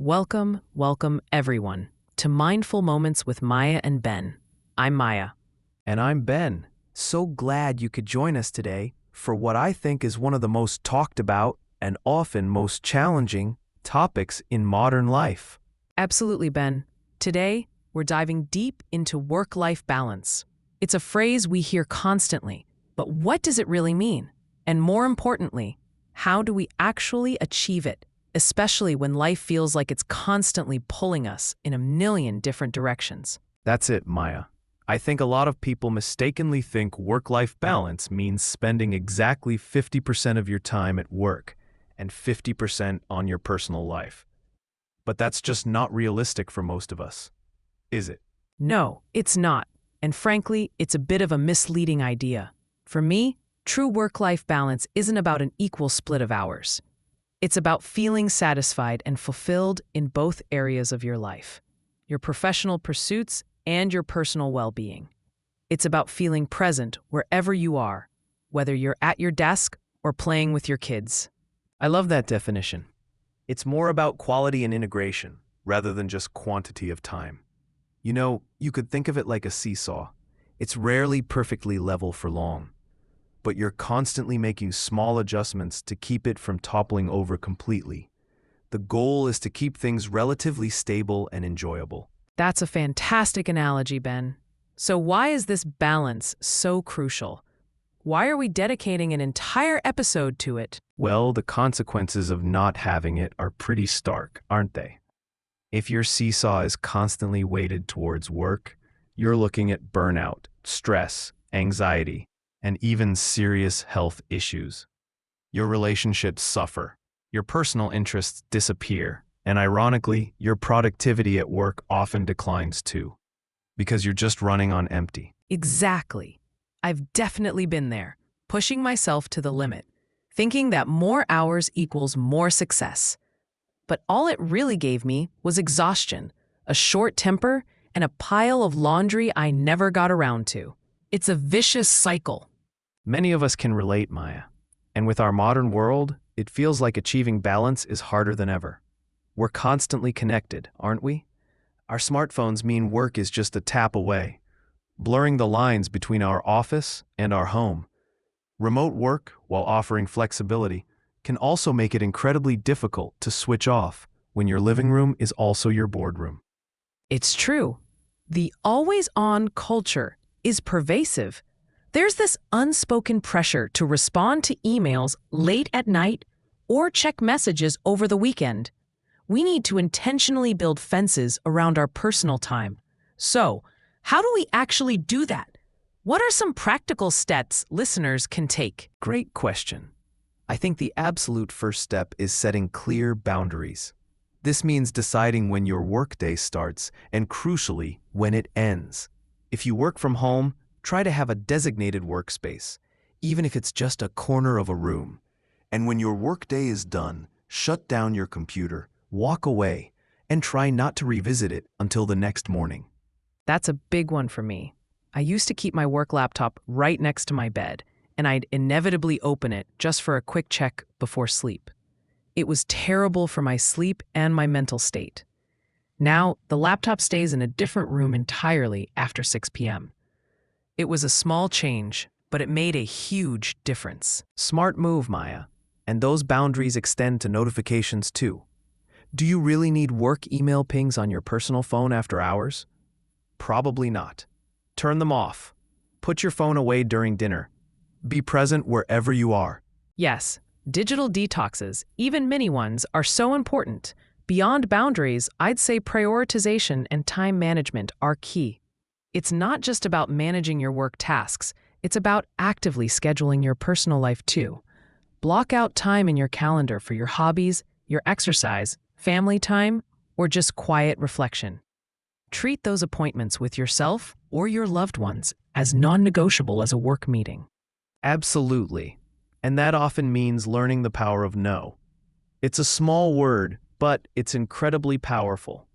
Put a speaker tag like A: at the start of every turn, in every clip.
A: Welcome everyone to Mindful Moments with Maya and Ben. I'm Maya.
B: And I'm Ben. So glad you could join us today for what I think is one of the most talked about and often most challenging topics in modern life.
A: Absolutely, Ben. Today, we're diving deep into work-life balance. It's a phrase we hear constantly, but what does it really mean? And more importantly, how do we actually achieve it, especially when life feels like it's constantly pulling us in a million different directions?
B: That's it, Maya. I think a lot of people mistakenly think work-life balance means spending exactly 50% of your time at work and 50% on your personal life. But that's just not realistic for most of us, is it?
A: No, it's not. And frankly, it's a bit of a misleading idea. For me, true work-life balance isn't about an equal split of hours. It's about feeling satisfied and fulfilled in both areas of your life, your professional pursuits and your personal well-being. It's about feeling present wherever you are, whether you're at your desk or playing with your kids.
B: I love that definition. It's more about quality and integration rather than just quantity of time. You know, you could think of it like a seesaw. It's rarely perfectly level for long, but you're constantly making small adjustments to keep it from toppling over completely. The goal is to keep things relatively stable and enjoyable.
A: That's a fantastic analogy, Ben. So why is this balance so crucial? Why are we dedicating an entire episode to it?
B: Well, the consequences of not having it are pretty stark, aren't they? If your seesaw is constantly weighted towards work, you're looking at burnout, stress, anxiety, and even serious health issues. Your relationships suffer, your personal interests disappear, and ironically, your productivity at work often declines too, because you're just running on empty.
A: Exactly. I've definitely been there, pushing myself to the limit, thinking that more hours equals more success. But all it really gave me was exhaustion, a short temper, and a pile of laundry I never got around to. It's a vicious cycle.
B: Many of us can relate, Maya. And with our modern world, it feels like achieving balance is harder than ever. We're constantly connected, aren't we? Our smartphones mean work is just a tap away, blurring the lines between our office and our home. Remote work, while offering flexibility, can also make it incredibly difficult to switch off when your living room is also your boardroom.
A: It's true. The always-on culture is pervasive. There's this unspoken pressure to respond to emails late at night or check messages over the weekend. We need to intentionally build fences around our personal time. So, how do we actually do that? What are some practical steps listeners can take?
B: Great question. I think the absolute first step is setting clear boundaries. This means deciding when your workday starts and, crucially, when it ends. If you work from home, try to have a designated workspace, even if it's just a corner of a room. And when your workday is done, shut down your computer, walk away, and try not to revisit it until the next morning.
A: That's a big one for me. I used to keep my work laptop right next to my bed, and I'd inevitably open it just for a quick check before sleep. It was terrible for my sleep and my mental state. Now, the laptop stays in a different room entirely after 6 p.m. It was a small change, but it made a huge difference.
B: Smart move, Maya. And those boundaries extend to notifications too. Do you really need work email pings on your personal phone after hours? Probably not. Turn them off. Put your phone away during dinner. Be present wherever you are.
A: Yes, digital detoxes, even mini ones, are so important. Beyond boundaries, I'd say prioritization and time management are key. It's not just about managing your work tasks, it's about actively scheduling your personal life too. Block out time in your calendar for your hobbies, your exercise, family time, or just quiet reflection. Treat those appointments with yourself or your loved ones as non-negotiable as a work meeting.
B: Absolutely. And that often means learning the power of no. It's a small word, but it's incredibly powerful.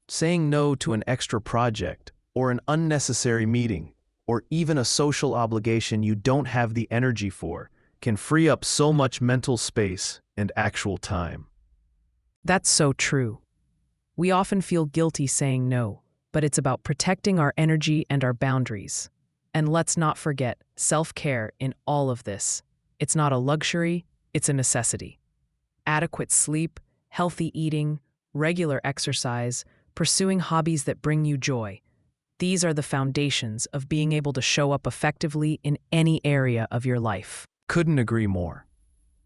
B: Saying no to an extra project, or an unnecessary meeting, or even a social obligation you don't have the energy for, can free up so much mental space and actual time.
A: That's so true. We often feel guilty saying no, but it's about protecting our energy and our boundaries. And let's not forget self-care in all of this. It's not a luxury, it's a necessity. Adequate sleep, healthy eating, regular exercise, pursuing hobbies that bring you joy. These are the foundations of being able to show up effectively in any area of your life.
B: Couldn't agree more.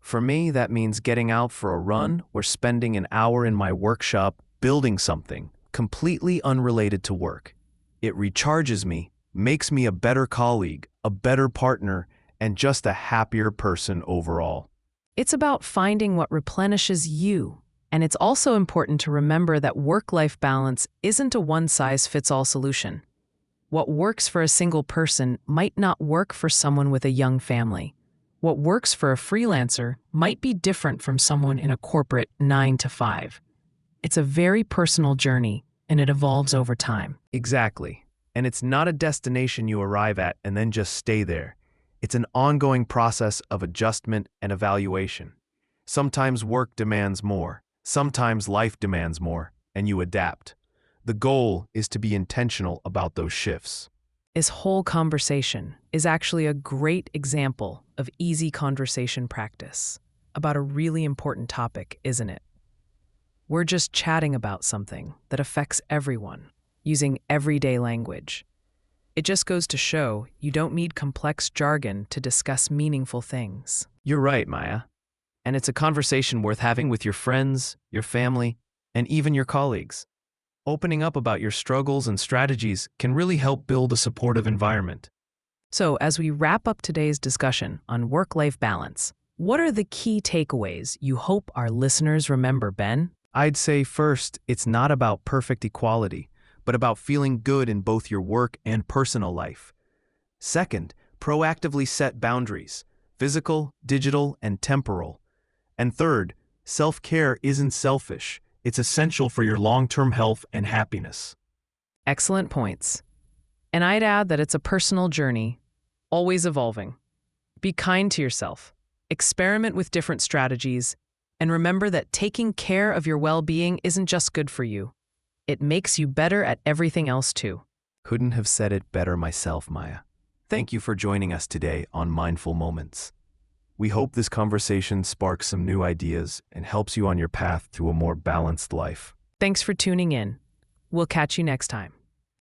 B: For me, that means getting out for a run or spending an hour in my workshop building something completely unrelated to work. It recharges me, makes me a better colleague, a better partner, and just a happier person overall.
A: It's about finding what replenishes you. And it's also important to remember that work-life balance isn't a one-size-fits-all solution. What works for a single person might not work for someone with a young family. What works for a freelancer might be different from someone in a corporate 9-to-5. It's a very personal journey, and it evolves over time.
B: Exactly. And it's not a destination you arrive at and then just stay there. It's an ongoing process of adjustment and evaluation. Sometimes work demands more. Sometimes life demands more, and you adapt. The goal is to be intentional about those shifts.
A: This whole conversation is actually a great example of easy conversation practice about a really important topic, isn't it? We're just chatting about something that affects everyone, using everyday language. It just goes to show you don't need complex jargon to discuss meaningful things.
B: You're right, Maya. And it's a conversation worth having with your friends, your family, and even your colleagues. Opening up about your struggles and strategies can really help build a supportive environment.
A: So, as we wrap up today's discussion on work-life balance, what are the key takeaways you hope our listeners remember, Ben?
B: I'd say first, it's not about perfect equality, but about feeling good in both your work and personal life. Second, proactively set boundaries, physical, digital, and temporal. And third, self-care isn't selfish. It's essential for your long-term health and happiness.
A: Excellent points. And I'd add that it's a personal journey, always evolving. Be kind to yourself, experiment with different strategies, and remember that taking care of your well-being isn't just good for you. It makes you better at everything else too.
B: Couldn't have said it better myself, Maya. Thank you for joining us today on Mindful Moments. We hope this conversation sparks some new ideas and helps you on your path to a more balanced life.
A: Thanks for tuning in. We'll catch you next time.